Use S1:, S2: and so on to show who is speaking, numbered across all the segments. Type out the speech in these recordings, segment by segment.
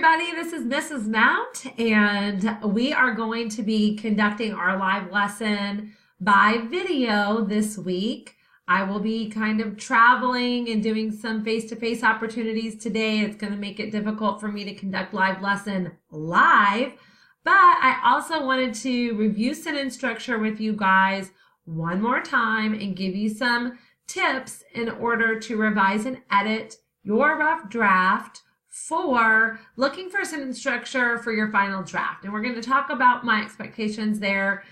S1: everybody, this is Mrs. Mount, and we are going to be conducting our live lesson by video this week. I will be kind of traveling and doing some face-to-face opportunities today. It's going to make it difficult for me to conduct live lesson live, but I also wanted to review sentence structure with you guys one more time and give you some tips in order to revise and edit your rough draft for looking for sentence structure for your final draft. And we're going to talk about my expectations there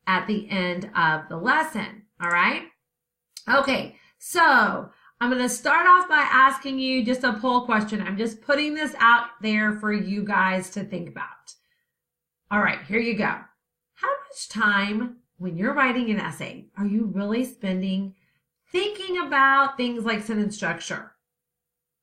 S1: at the end of the lesson. All right. Okay. So I'm going to start off by asking you just a poll question. I'm just putting this out there for you guys to think about. All right, here you go. How much time when you're writing an essay are you really spending thinking about things like sentence structure?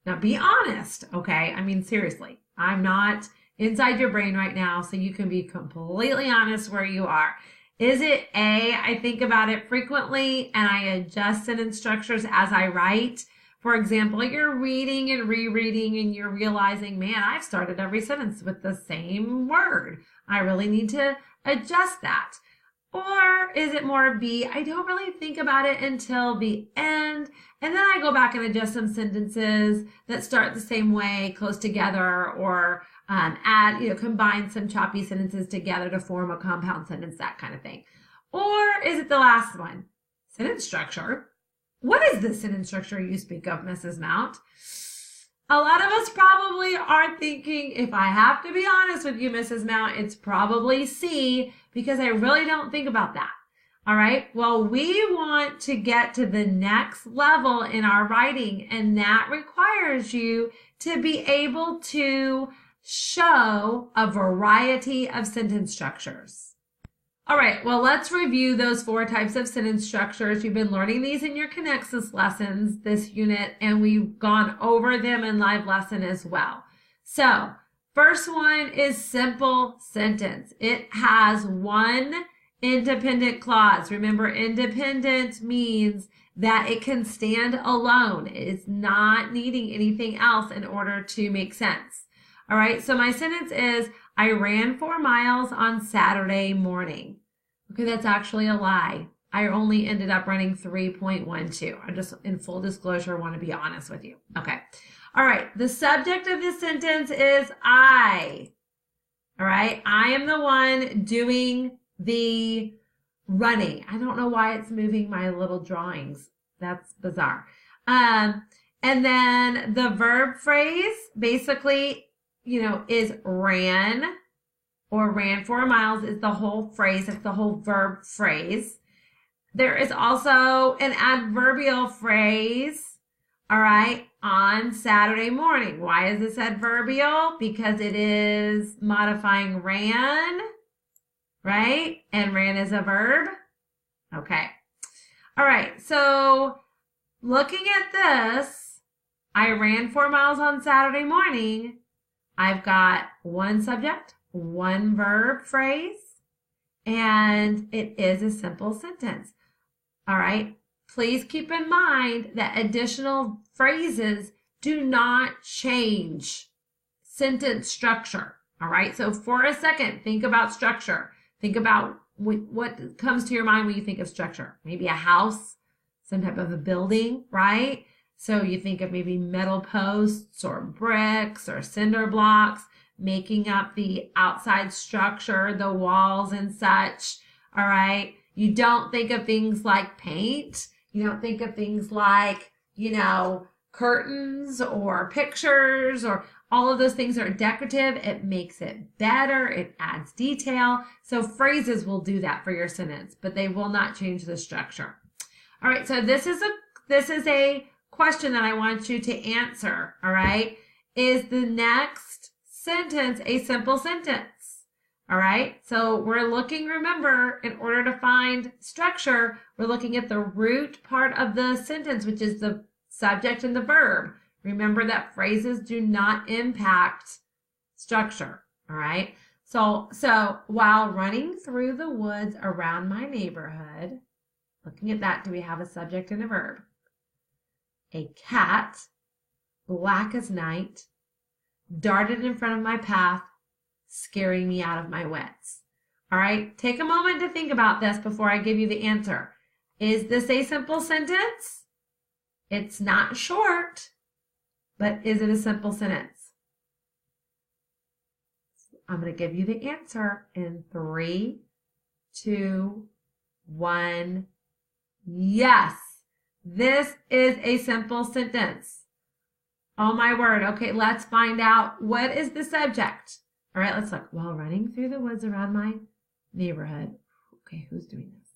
S1: Now, be honest, okay? I mean, seriously, I'm not inside your brain right now, so you can be completely honest where you are. Is it A, I think about it frequently and I adjust sentence structures as I write? For example, you're reading and rereading and you're realizing, man, I've started every sentence with the same word. I really need to adjust that. Or is it more B, I don't really think about it until the end, and then I go back and adjust some sentences that start the same way, close together, or combine some choppy sentences together to form a compound sentence, that kind of thing. Or is it the last one? Sentence structure. What is the sentence structure you speak of, Mrs. Mount? A lot of us probably are thinking, if I have to be honest with you, Mrs. Mount, it's probably C, because I really don't think about that. All right. Well, we want to get to the next level in our writing, and that requires you to be able to show a variety of sentence structures. All right, well, let's review those 4 types of sentence structures. You've been learning these in your Connexus lessons this unit, and we've gone over them in live lesson as well. So, first one is simple sentence. It has one independent clause. Remember, independent means that it can stand alone. It's not needing anything else in order to make sense. All right, so my sentence is, I ran 4 miles on Saturday morning. Okay, that's actually a lie. I only ended up running 3.12. I just, in full disclosure, want to be honest with you. Okay. All right, the subject of this sentence is I. All right, I am the one doing the running. I don't know why it's moving my little drawings. That's bizarre. And then the verb phrase basically, is ran, or ran 4 miles is the whole phrase. It's the whole verb phrase. There is also an adverbial phrase, all right, on Saturday morning. Why is this adverbial? Because it is modifying ran, right? And ran is a verb. Okay. All right, so looking at this, I ran 4 miles on Saturday morning. I've got one subject, one verb phrase, and it is a simple sentence. All right. Please keep in mind that additional phrases do not change sentence structure. All right. So for a second, think about structure. Think about what comes to your mind when you think of structure. Maybe a house, some type of a building, right? So you think of maybe metal posts or bricks or cinder blocks making up the outside structure, the walls and such, all right? You don't think of things like paint. You don't think of things like, curtains or pictures, or all of those things are decorative. It makes it better. It adds detail. So phrases will do that for your sentence, but they will not change the structure. All right, so this is a question that I want you to answer, all right? Is the next sentence a simple sentence? All right, so we're looking, remember, in order to find structure, we're looking at the root part of the sentence, which is the subject and the verb. Remember that phrases do not impact structure, all right? So while running through the woods around my neighborhood, looking at that, do we have a subject and a verb? A cat, black as night, darted in front of my path, scaring me out of my wits. All right, take a moment to think about this before I give you the answer. Is this a simple sentence? It's not short, but is it a simple sentence? I'm going to give you the answer in 3, 2, 1. Yes, this is a simple sentence. Oh my word. Okay, let's find out what is the subject. All right, let's look. While running through the woods around my neighborhood. Okay, who's doing this?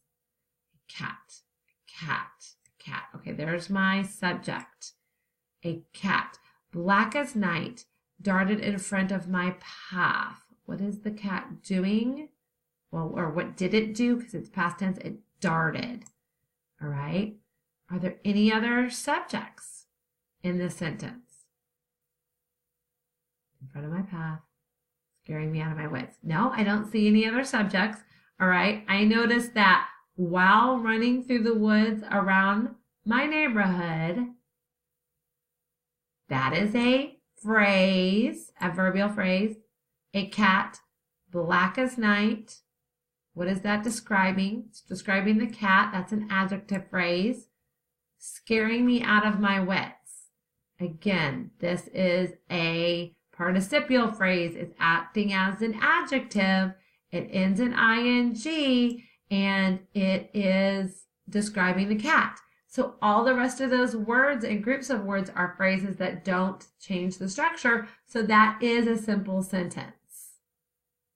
S1: Cat, cat, cat. Okay, there's my subject. A cat, black as night, darted in front of my path. What is the cat doing? Well, or what did it do? Because it's past tense, it darted. All right. Are there any other subjects in this sentence? In front of my path, scaring me out of my wits. No, I don't see any other subjects. All right. I noticed that while running through the woods around my neighborhood, that is a phrase, adverbial phrase. A cat, black as night. What is that describing? It's describing the cat. That's an adjective phrase. Scaring me out of my wits. Again, this is a participial phrase. It's acting as an adjective. It ends in ing, and it is describing the cat. So all the rest of those words and groups of words are phrases that don't change the structure. So that is a simple sentence.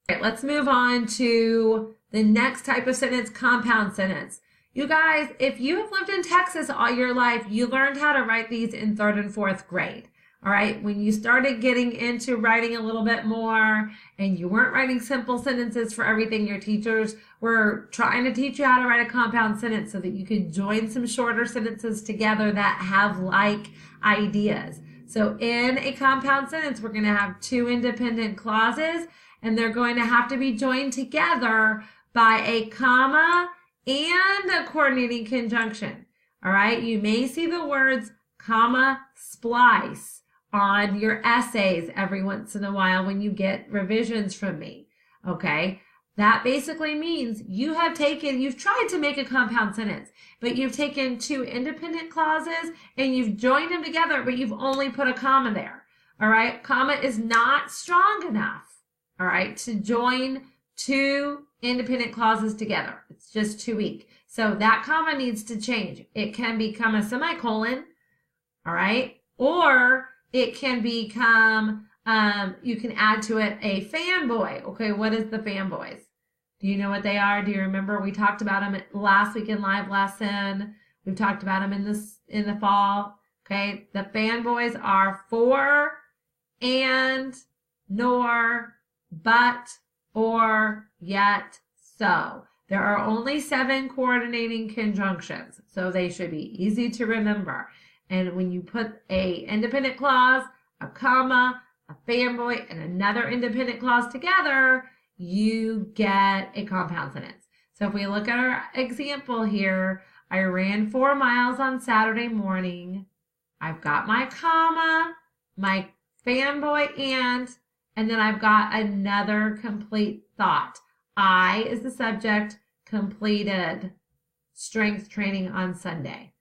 S1: All right, let's move on to the next type of sentence, compound sentence. You guys, if you have lived in Texas all your life, you learned how to write these in 3rd and 4th grade. All right, when you started getting into writing a little bit more and you weren't writing simple sentences for everything, your teachers were trying to teach you how to write a compound sentence so that you could join some shorter sentences together that have like ideas. So in a compound sentence, we're going to have 2 independent clauses, and they're going to have to be joined together by a comma and a coordinating conjunction. All right, you may see the words comma, splice on your essays every once in a while when you get revisions from me. Okay, that basically means you've tried to make a compound sentence, but you've taken 2 independent clauses and you've joined them together, but you've only put a comma there. All right, comma is not strong enough. All right, to join 2 independent clauses together. It's just too weak. So that comma needs to change. It can become a semicolon, all right? Or it can become, you can add to it a fanboy. Okay, what is the fanboys? Do you know what they are? Do you remember? We talked about them last week in live lesson. We've talked about them in the fall. Okay, the fanboys are for, and, nor, but, or, yet, so. There are only 7 coordinating conjunctions, so they should be easy to remember. And when you put a independent clause, a comma, a fanboy, and another independent clause together, you get a compound sentence. So if we look at our example here, I ran 4 miles on Saturday morning. I've got my comma, my fanboy, and then I've got another complete thought. I is the subject, completed strength training on Sunday.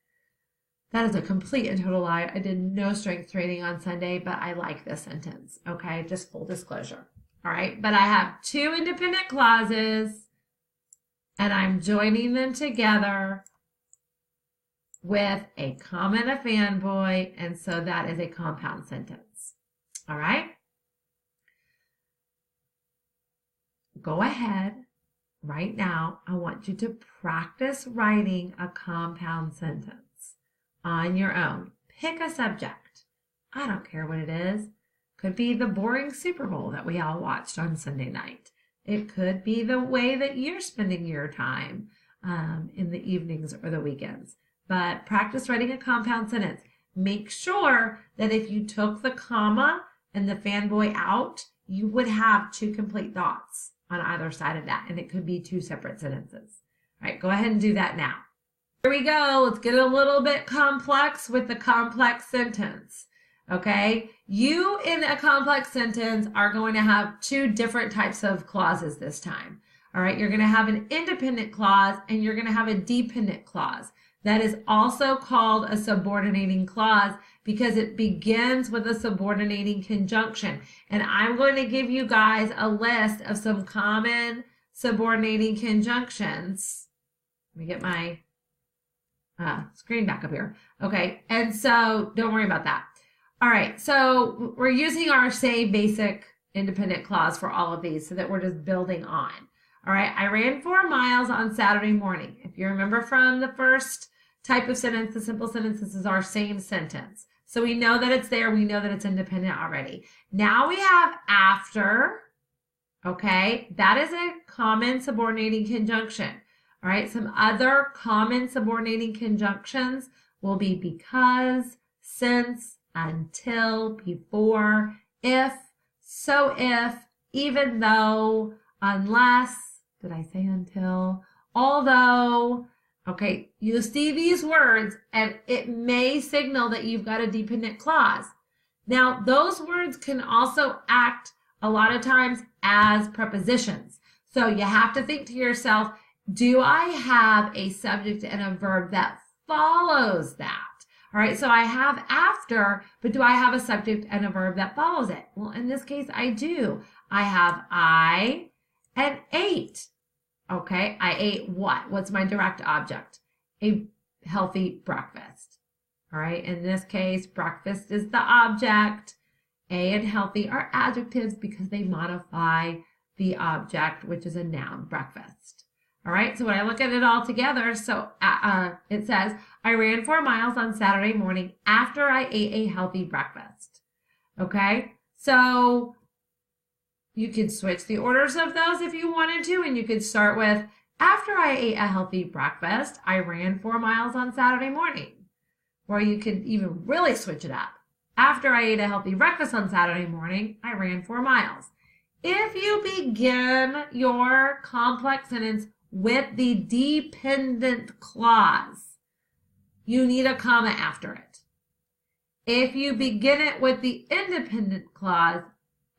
S1: That is a complete and total lie. I did no strength training on Sunday, but I like this sentence. Okay, just full disclosure. All right, but I have 2 independent clauses and I'm joining them together with a comma and a fanboy, and so that is a compound sentence. All right? Go ahead right now. I want you to practice writing a compound sentence on your own. Pick a subject. I don't care what it is. Could be the boring Super Bowl that we all watched on Sunday night. It could be the way that you're spending your time in the evenings or the weekends. But practice writing a compound sentence. Make sure that if you took the comma and the fanboy out, you would have 2 complete thoughts on either side of that, and it could be 2 separate sentences. All right, go ahead and do that now. Here we go. Let's get a little bit complex with the complex sentence. Okay, you in a complex sentence are going to have two different types of clauses this time. All right, you're going to have an independent clause and you're going to have a dependent clause. That is also called a subordinating clause because it begins with a subordinating conjunction. And I'm going to give you guys a list of some common subordinating conjunctions. Let me get my screen back up here. Okay, and so don't worry about that. All right, so we're using our same basic independent clause for all of these so that we're just building on. All right, I ran 4 miles on Saturday morning. If you remember from the first type of sentence, the simple sentence, this is our same sentence. So we know that it's there. We know that it's independent already. Now we have after. Okay, that is a common subordinating conjunction. All right, some other common subordinating conjunctions will be because, since, until, before, if, so if, even though, unless, did I say until, although. Okay, you see these words and it may signal that you've got a dependent clause. Now, those words can also act a lot of times as prepositions. So you have to think to yourself, do I have a subject and a verb that follows that? All right, so I have after, but do I have a subject and a verb that follows it? Well, in this case, I do. I have I and ate. Okay, I ate what? What's my direct object? A healthy breakfast. All right, in this case, breakfast is the object. A and healthy are adjectives because they modify the object, which is a noun, breakfast. All right, so when I look at it all together, so it says, I ran 4 miles on Saturday morning after I ate a healthy breakfast. Okay, so you could switch the orders of those if you wanted to, and you could start with, after I ate a healthy breakfast, I ran 4 miles on Saturday morning. Or you could even really switch it up. After I ate a healthy breakfast on Saturday morning, I ran 4 miles. If you begin your complex sentence with the dependent clause, you need a comma after it. If you begin it with the independent clause,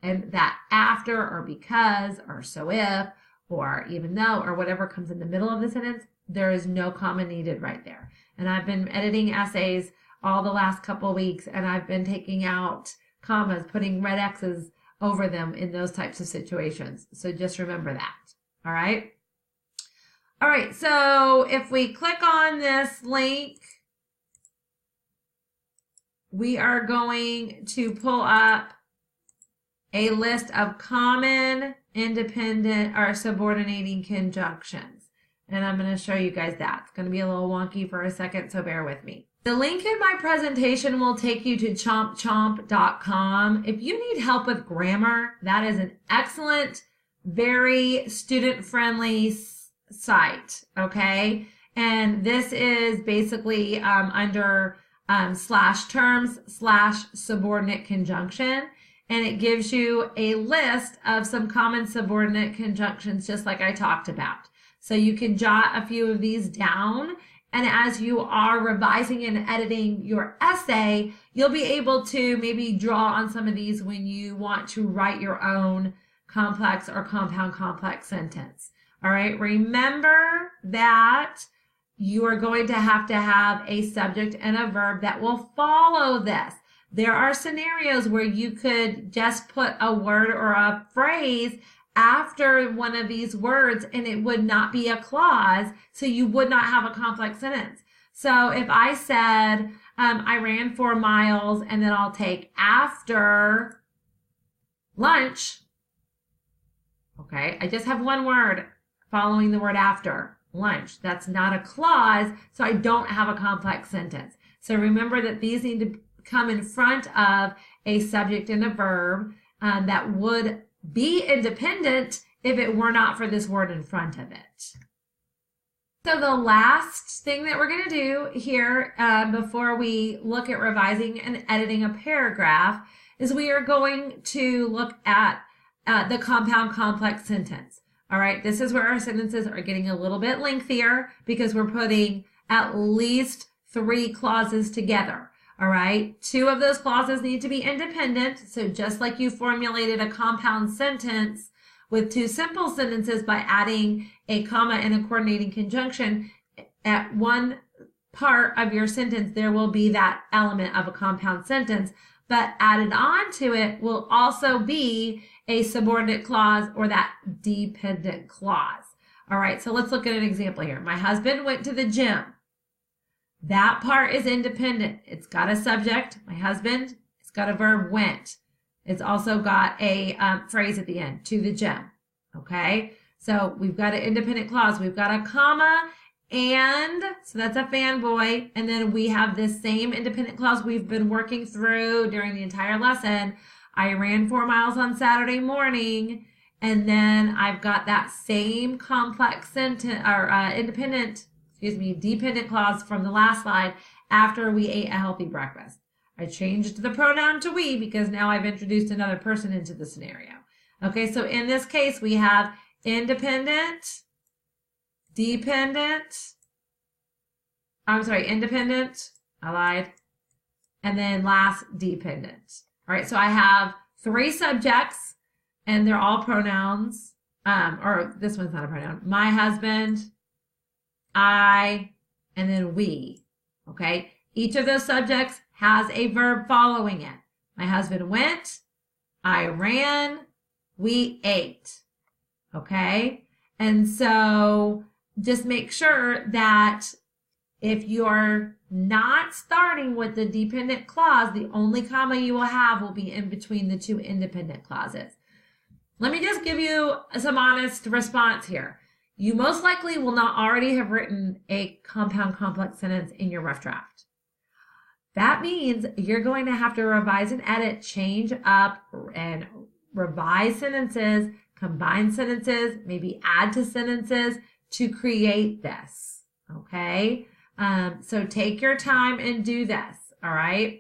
S1: and that after or because or so if or even though or whatever comes in the middle of the sentence, there is no comma needed right there. And I've been editing essays all the last couple of weeks, and I've been taking out commas, putting red X's over them in those types of situations. So just remember that. All right. All right. So if we click on this link, we are going to pull up a list of common independent or subordinating conjunctions. And I'm going to show you guys that. It's going to be a little wonky for a second, so bear with me. The link in my presentation will take you to chompchomp.com. If you need help with grammar, that is an excellent, very student-friendly site, okay? And this is basically under /terms/subordinate conjunction. And it gives you a list of some common subordinate conjunctions, just like I talked about. So you can jot a few of these down. And as you are revising and editing your essay, you'll be able to maybe draw on some of these when you want to write your own complex or compound complex sentence. All right, remember that you are going to have a subject and a verb that will follow this. There are scenarios where you could just put a word or a phrase after one of these words and it would not be a clause, so you would not have a complex sentence. So if I said, I ran 4 miles and then I'll take after lunch, okay, I just have one word following the word after, lunch. That's not a clause, so I don't have a complex sentence. So remember that these need to come in front of a subject and a verb that would be independent if it were not for this word in front of it. So the last thing that we're going to do here before we look at revising and editing a paragraph is we are going to look at the compound complex sentence. All right, this is where our sentences are getting a little bit lengthier because we're putting at least 3 clauses together. All right, 2 of those clauses need to be independent. So just like you formulated a compound sentence with 2 simple sentences by adding a comma and a coordinating conjunction, at one part of your sentence, there will be that element of a compound sentence, but added on to it will also be a subordinate clause or that dependent clause. All right, so let's look at an example here. My husband went to the gym. That part is independent. It's got a subject, my husband. It's got a verb, went. It's also got a phrase at the end, to the gym. Okay, so we've got an independent clause. We've got a comma, and so that's a fanboy. And then we have this same independent clause we've been working through during the entire lesson. I ran 4 miles on Saturday morning. And then I've got that same complex sentence or dependent clause from the last slide after we ate a healthy breakfast. I changed the pronoun to we because now I've introduced another person into the scenario. Okay, so in this case, we have independent, independent, I lied, and then last dependent. All right, so I have 3 subjects, and they're all pronouns, or this one's not a pronoun. My husband, I, and then we, okay? Each of those subjects has a verb following it. My husband went, I ran, we ate, okay? And so just make sure that if you're not starting with the dependent clause, the only comma you will have will be in between the 2 independent clauses. Let me just give you some honest response here. You most likely will not already have written a compound complex sentence in your rough draft. That means you're going to have to revise and edit, change up and revise sentences, combine sentences, maybe add to sentences to create this, okay? So take your time and do this, all right?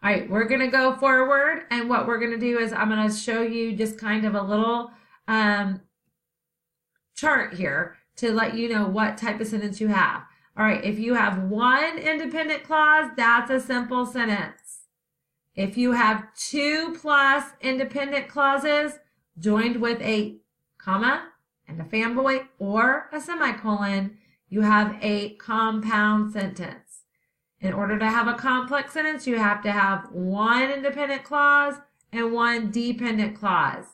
S1: All right, we're going to go forward, and what we're going to do is I'm going to show you just kind of a little chart here to let you know what type of sentence you have. All right, if you have 1 independent clause, that's a simple sentence. If you have 2 plus independent clauses joined with a comma and a fanboy or a semicolon, you have a compound sentence. In order to have a complex sentence, you have to have 1 independent clause and 1 dependent clause.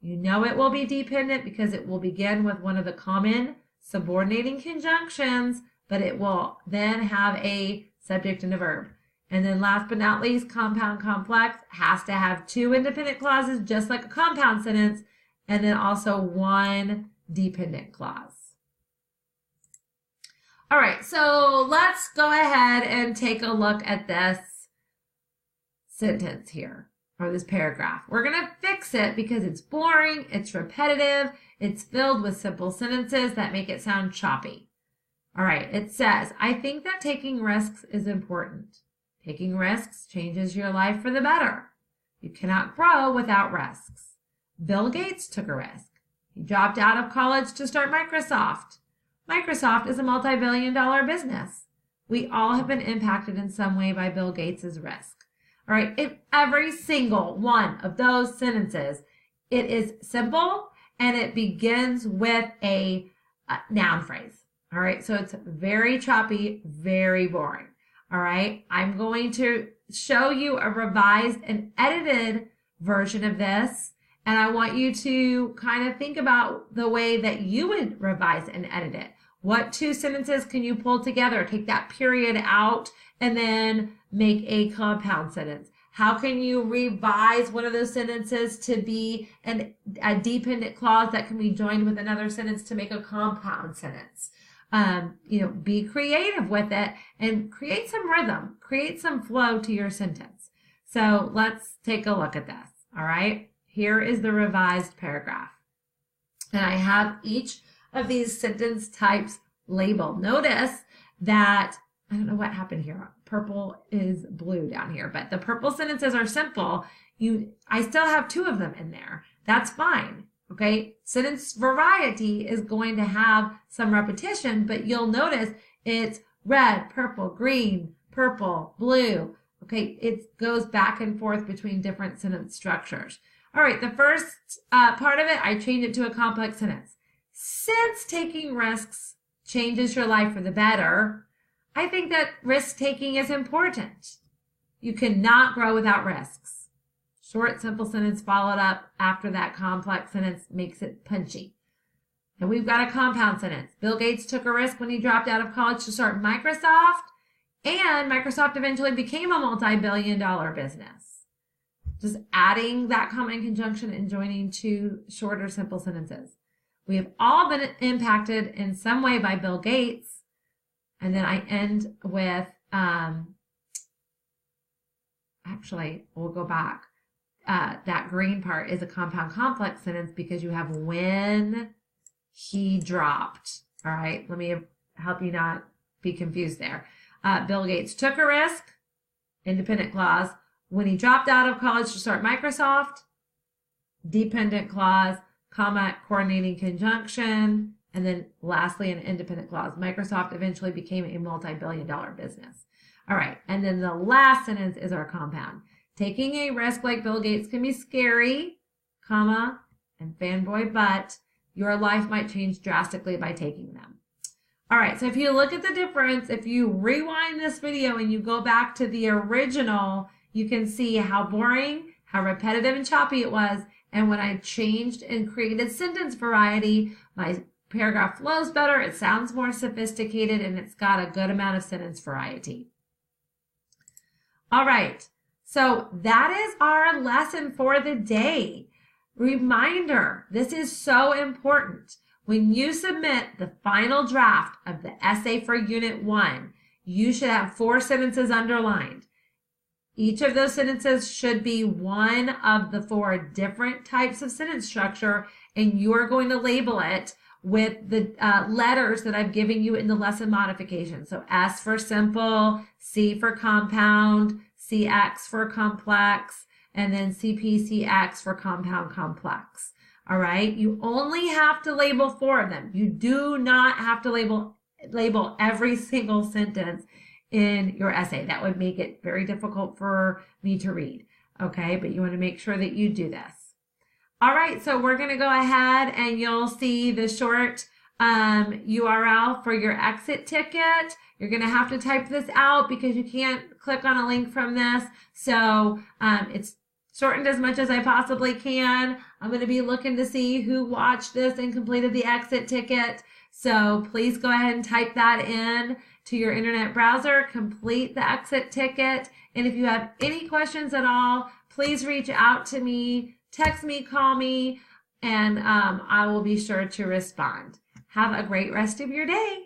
S1: You know it will be dependent because it will begin with one of the common subordinating conjunctions, but it will then have a subject and a verb. And then last but not least, compound complex has to have 2 independent clauses, just like a compound sentence, and then also 1 dependent clause. All right, so let's go ahead and take a look at this sentence here, or this paragraph. We're going to fix it because it's boring, it's repetitive, it's filled with simple sentences that make it sound choppy. All right, it says, I think that taking risks is important. Taking risks changes your life for the better. You cannot grow without risks. Bill Gates took a risk. He dropped out of college to start Microsoft. Microsoft is a multi-billion-dollar business. We all have been impacted in some way by Bill Gates' risk. All right, in every single one of those sentences, it is simple and it begins with a noun phrase. All right, so it's very choppy, very boring. All right, I'm going to show you a revised and edited version of this, and I want you to kind of think about the way that you would revise and edit it. What 2 sentences can you pull together? Take that period out and then make a compound sentence. How can you revise one of those sentences to be a dependent clause that can be joined with another sentence to make a compound sentence? Be creative with it and create some rhythm, create some flow to your sentence. So let's take a look at this. All right, here is the revised paragraph. And I have each of these sentence types labeled. Notice that, I don't know what happened here. Purple is blue down here, but the purple sentences are simple. I still have 2 of them in there. That's fine. Okay, sentence variety is going to have some repetition, but you'll notice it's red, purple, green, purple, blue. Okay, it goes back and forth between different sentence structures. All right, the first part of it, I changed it to a complex sentence. Since taking risks changes your life for the better, I think that risk-taking is important. You cannot grow without risks. Short, simple sentence followed up after that complex sentence makes it punchy. And we've got a compound sentence. Bill Gates took a risk when he dropped out of college to start Microsoft, and Microsoft eventually became a multi-billion-dollar business. Just adding that comma in conjunction and joining two shorter, simple sentences. We have all been impacted in some way by Bill Gates. And then I end with, actually, we'll go back. That green part is a compound complex sentence because you have when he dropped. All right, let me help you not be confused there. Bill Gates took a risk, independent clause. When he dropped out of college to start Microsoft, dependent clause, comma, coordinating conjunction, and then lastly, an independent clause. Microsoft eventually became a multi-billion-dollar business. All right, and then the last sentence is our compound. Taking a risk like Bill Gates can be scary, comma, and fanboy, but your life might change drastically by taking them. All right, so if you look at the difference, if you rewind this video and you go back to the original, you can see how boring, how repetitive and choppy it was. And when I changed and created sentence variety, my paragraph flows better, it sounds more sophisticated, and it's got a good amount of sentence variety. All right, so that is our lesson for the day. Reminder, this is so important. When you submit the final draft of the essay for Unit 1, you should have 4 sentences underlined. Each of those sentences should be one of the 4 different types of sentence structure, and you are going to label it with the letters that I've given you in the lesson modification. So S for simple, C for compound, CX for complex, and then CPCX for compound complex. All right, you only have to label 4 of them. You do not have to label every single sentence in your essay. That would make it very difficult for me to read. Okay, but you want to make sure that you do this. All right, so we're going to go ahead and you'll see the short URL for your exit ticket. You're going to have to type this out because you can't click on a link from this. So it's shortened as much as I possibly can. I'm going to be looking to see who watched this and completed the exit ticket. So please go ahead and type that in to your internet browser, complete the exit ticket. And if you have any questions at all, please reach out to me, text me, call me, and I will be sure to respond. Have a great rest of your day.